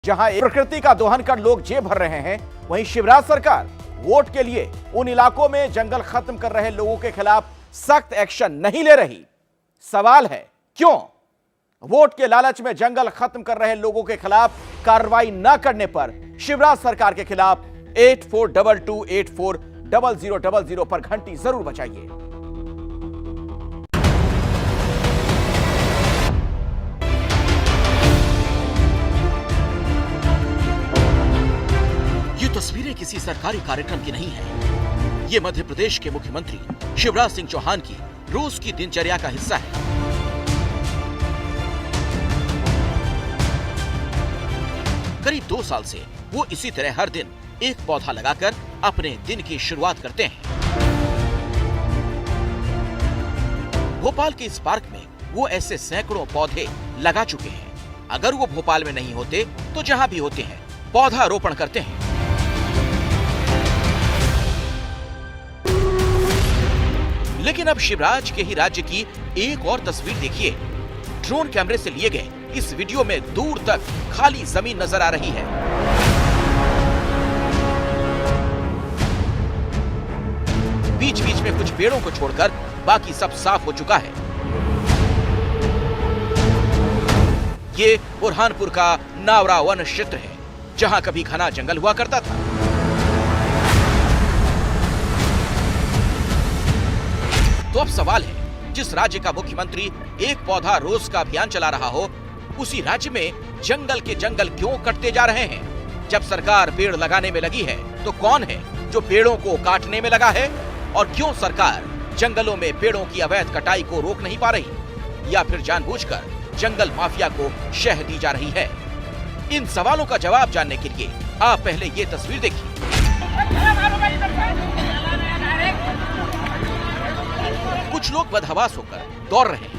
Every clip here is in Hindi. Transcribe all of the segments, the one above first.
जहां प्रकृति का दोहन कर लोग जेब भर रहे हैं, वहीं शिवराज सरकार वोट के लिए उन इलाकों में जंगल खत्म कर रहे लोगों के खिलाफ सख्त एक्शन नहीं ले रही। सवाल है क्यों? वोट के लालच में जंगल खत्म कर रहे लोगों के खिलाफ कार्रवाई न करने पर शिवराज सरकार के खिलाफ 8422840000 पर घंटी जरूर बजाइए। ये तस्वीरें किसी सरकारी कार्यक्रम की नहीं है। ये मध्य प्रदेश के मुख्यमंत्री शिवराज सिंह चौहान की रोज की दिनचर्या का हिस्सा है। करीब 2 साल से वो इसी तरह हर दिन एक पौधा लगाकर अपने दिन की शुरुआत करते हैं। भोपाल के इस पार्क में वो ऐसे सैकड़ों पौधे लगा चुके हैं। अगर वो भोपाल में नहीं होते तो जहां भी होते हैं पौधा रोपण करते हैं। लेकिन अब शिवराज के ही राज्य की एक और तस्वीर देखिए। ड्रोन कैमरे से लिए गए इस वीडियो में दूर तक खाली जमीन नजर आ रही है। बीच बीच में कुछ पेड़ों को छोड़कर बाकी सब साफ हो चुका है। ये बुरहानपुर का नावरा वन क्षेत्र है, जहां कभी घना जंगल हुआ करता था। तो अब सवाल है, जिस राज्य का मुख्यमंत्री एक पौधा रोज का अभियान चला रहा हो, उसी राज्य में जंगल के जंगल क्यों कटते जा रहे हैं? जब सरकार पेड़ लगाने में लगी है तो कौन है जो पेड़ों को काटने में लगा है? और क्यों सरकार जंगलों में पेड़ों की अवैध कटाई को रोक नहीं पा रही, या फिर जानबूझकर जंगल माफिया को शह दी जा रही है? इन सवालों का जवाब जानने के लिए आप पहले ये तस्वीर देखिए। कुछ लोग बदहवास होकर दौड़ रहे हैं,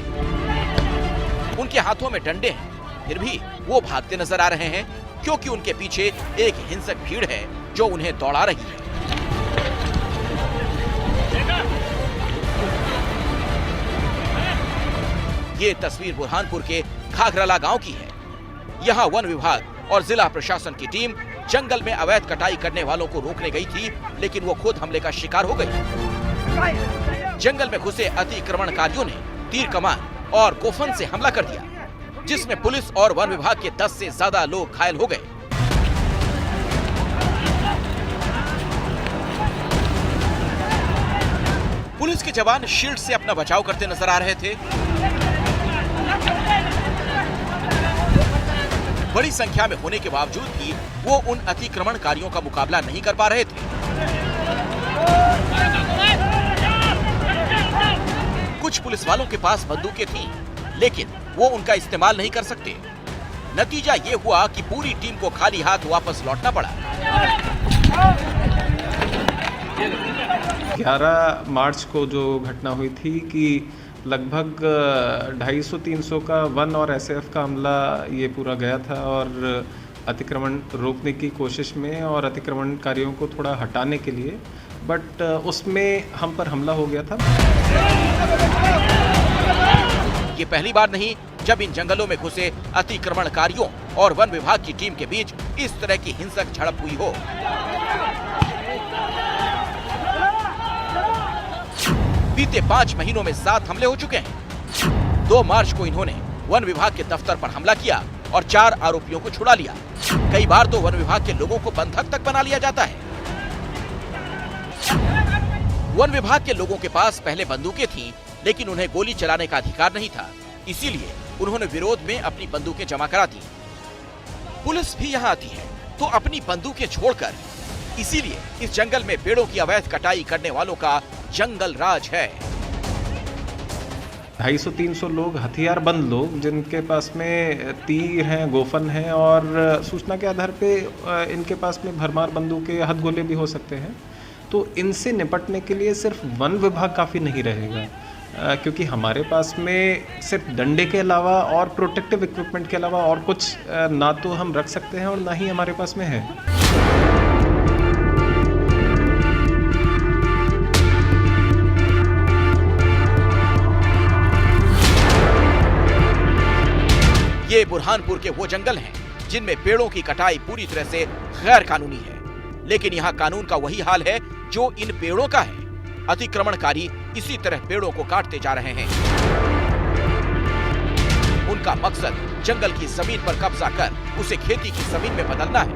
उनके हाथों में डंडे हैं, फिर भी वो भागते नजर आ रहे हैं क्योंकि उनके पीछे एक हिंसक भीड़ है जो उन्हें दौड़ा रही है। ये तस्वीर बुरहानपुर के घाघराला गांव की है। यहाँ वन विभाग और जिला प्रशासन की टीम जंगल में अवैध कटाई करने वालों को रोकने गई थी, लेकिन वो खुद हमले का शिकार हो गई। जंगल में घुसे अतिक्रमणकारियों ने तीर कमान और गोफन से हमला कर दिया, जिसमें पुलिस और वन विभाग के 10 से ज्यादा लोग घायल हो गए। पुलिस के जवान शील्ड से अपना बचाव करते नजर आ रहे थे। बड़ी संख्या में होने के बावजूद भी वो उन अतिक्रमणकारियों का मुकाबला नहीं कर पा रहे थे। कुछ पुलिस वालों के पास बंदूकें थीं, लेकिन वो उनका इस्तेमाल नहीं कर सकते। नतीजा ये हुआ कि पूरी टीम को खाली हाथ वापस लौटना पड़ा। 11 मार्च को जो घटना हुई थी कि लगभग 250-300 का वन और एसएफ का हमला ये पूरा गया था, और अतिक्रमण रोकने की कोशिश में और अतिक्रमणकारियों को थोड़ा हटाने के लिए, बट उसमें हम पर हमला हो गया था। ये पहली बार नहीं जब इन जंगलों में घुसे अतिक्रमणकारियों और वन विभाग की टीम के बीच इस तरह की हिंसक झड़प हुई हो। बीते 5 महीनों में 7 हमले हो चुके हैं। 2 मार्च को इन्होंने वन विभाग के दफ्तर पर हमला किया और 4 आरोपियों को छुड़ा लिया। कई बार तो वन विभाग के लोगों को बंधक तक बना लिया जाता है। वन विभाग के लोगों के पास पहले बंदूकें थीं, लेकिन उन्हें गोली चलाने का अधिकार नहीं था, इसीलिए उन्होंने विरोध में अपनी बंदूकें जमा करा दी। पुलिस भी यहाँ आती है तो अपनी बंदूकें छोड़कर, इसीलिए इस जंगल में पेड़ों की अवैध कटाई करने वालों का जंगल राज है। 250-300 लोग, हथियारबंद लोग, जिनके पास में तीर हैं, गोफन हैं, और सूचना के आधार पे इनके पास में भरमार बंदूकें, हथगोले भी हो सकते हैं। तो इनसे निपटने के लिए सिर्फ वन विभाग काफ़ी नहीं रहेगा, क्योंकि हमारे पास में सिर्फ डंडे के अलावा और प्रोटेक्टिव इक्विपमेंट के अलावा और कुछ ना तो हम रख सकते हैं और ना ही हमारे पास में है। ये बुरहानपुर के वो जंगल हैं जिनमें पेड़ों की कटाई पूरी तरह से गैर कानूनी है। लेकिन यहाँ कानून का वही हाल है जो इन पेड़ों का है। अतिक्रमणकारी इसी तरह पेड़ों को काटते जा रहे हैं। उनका मकसद जंगल की जमीन पर कब्जा कर उसे खेती की जमीन में बदलना है।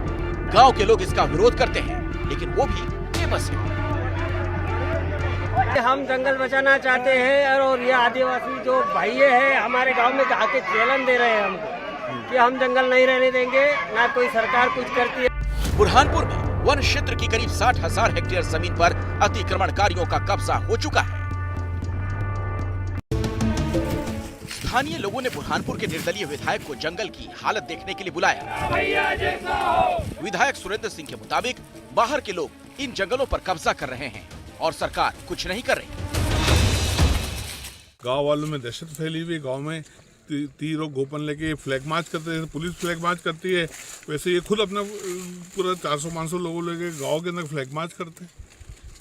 गांव के लोग इसका विरोध करते हैं, लेकिन वो भी बेबस है। हम जंगल बचाना चाहते हैं और ये आदिवासी जो भाई है हमारे गांव में जाके चैलेंज दे रहे हैं हमको कि हम जंगल नहीं रहने देंगे, ना कोई सरकार कुछ करती है। बुरहानपुर में वन क्षेत्र की करीब 60,000 हेक्टेयर जमीन पर अतिक्रमणकारियों का कब्जा हो चुका है। स्थानीय लोगों ने बुरहानपुर के निर्दलीय विधायक को जंगल की हालत देखने के लिए बुलाया। विधायक सुरेंद्र सिंह के मुताबिक बाहर के लोग इन जंगलों पर कब्जा कर रहे हैं और सरकार कुछ नहीं कर रही। गांव वालों में दहशत फैली हुई। गांव में तीर और गोपन लेके फ्लैग मार्च करते हैं। पुलिस फ्लैग मार्च करती है, वैसे ये खुद अपना पूरा 400-500 लोगों लेके गांव के अंदर फ्लैग मार्च करते हैं।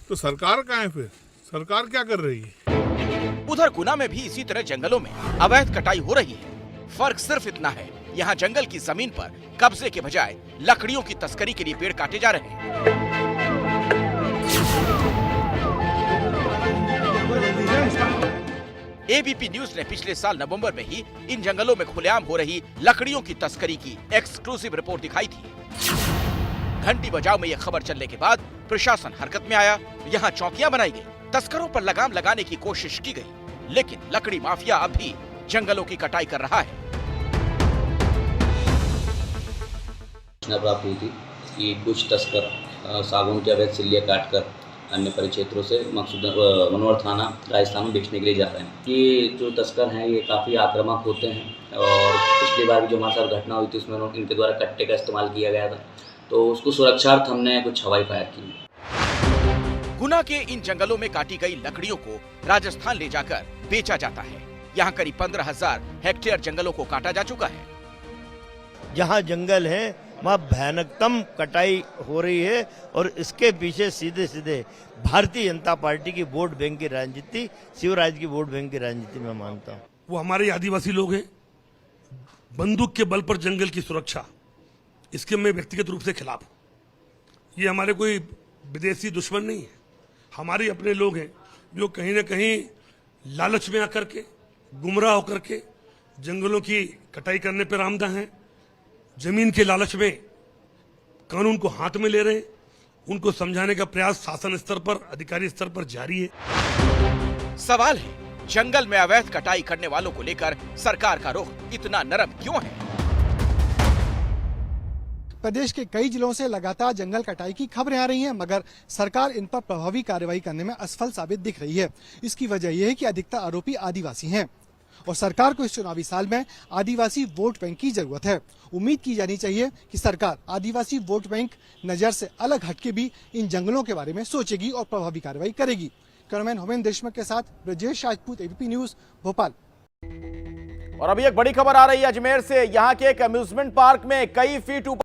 तो सरकार कहाँ है फिर? सरकार क्या कर रही है? उधर गुना में भी इसी तरह जंगलों में अवैध कटाई हो रही है। फर्क सिर्फ इतना है, यहाँ जंगल की जमीन पर कब्जे के बजाय लकड़ियों की तस्करी के लिए पेड़ काटे जा रहे हैं। एबीपी न्यूज ने पिछले साल नवंबर में ही इन जंगलों में खुलेआम हो रही लकड़ियों की तस्करी की एक्सक्लूसिव रिपोर्ट दिखाई थी। घंटी बजाओ में यह खबर चलने के बाद प्रशासन हरकत में आया। यहाँ चौकियां बनाई गई, तस्करों पर लगाम लगाने की कोशिश की गई, लेकिन लकड़ी माफिया अब भी जंगलों की कटाई कर रहा है। सूचना प्राप्त हुई थी कि कुछ तस्कर सागौन के अवैध सिल्लियाँ काटकर अन्य परिक्षेत्रों से मकसूद मनोहर थाना राजस्थान में बेचने के लिए जा रहे हैं। ये जो तस्कर हैं ये काफ़ी आक्रामक होते हैं और पिछली बार भी जो हमारे साथ घटना हुई थी उसमें इनके द्वारा कट्टे का इस्तेमाल किया गया था, तो उसको सुरक्षार्थ हमने कुछ हवाई फायर की। गुना के इन जंगलों में काटी गई लकड़ियों को राजस्थान ले जाकर बेचा जाता है। यहाँ करीब 15,000 हेक्टेयर जंगलों को काटा जा चुका है। जहाँ जंगल है वहाँ भयानकतम कटाई हो रही है और इसके पीछे सीधे सीधे भारतीय जनता पार्टी की वोट बैंक की राजनीति, शिवराज की वोट बैंक की राजनीति में मानता हूँ। वो हमारे आदिवासी लोग हैं। बंदूक के बल पर जंगल की सुरक्षा, इसके मैं व्यक्तिगत रूप से खिलाफ हूँ। ये हमारे कोई विदेशी दुश्मन नहीं है, हमारे अपने लोग हैं जो कहीं ना कहीं लालच में आकर के, गुमराह होकर के जंगलों की कटाई करने पर आमदा हैं। जमीन के लालच में कानून को हाथ में ले रहे हैं। उनको समझाने का प्रयास शासन स्तर पर, अधिकारी स्तर पर जारी है। सवाल है, जंगल में अवैध कटाई करने वालों को लेकर सरकार का रुख इतना नरम क्यों है? प्रदेश के कई जिलों से लगातार जंगल कटाई की खबरें आ रही हैं, मगर सरकार इन पर प्रभावी कार्रवाई करने में असफल साबित दिख रही है। इसकी वजह यह है कि अधिकतर आरोपी आदिवासी हैं और सरकार को इस चुनावी साल में आदिवासी वोट बैंक की जरूरत है। उम्मीद की जानी चाहिए कि सरकार आदिवासी वोट बैंक नजर से अलग हटके भी इन जंगलों के बारे में सोचेगी और प्रभावी कार्रवाई करेगी। कैमरामैन होमेन देशमुख के साथ ब्रजेश राजपूत, एबीपी न्यूज, भोपाल। और अभी एक बड़ी खबर आ रही है अजमेर से। यहाँ के एक अम्यूजमेंट पार्क में कई फीट ऊपर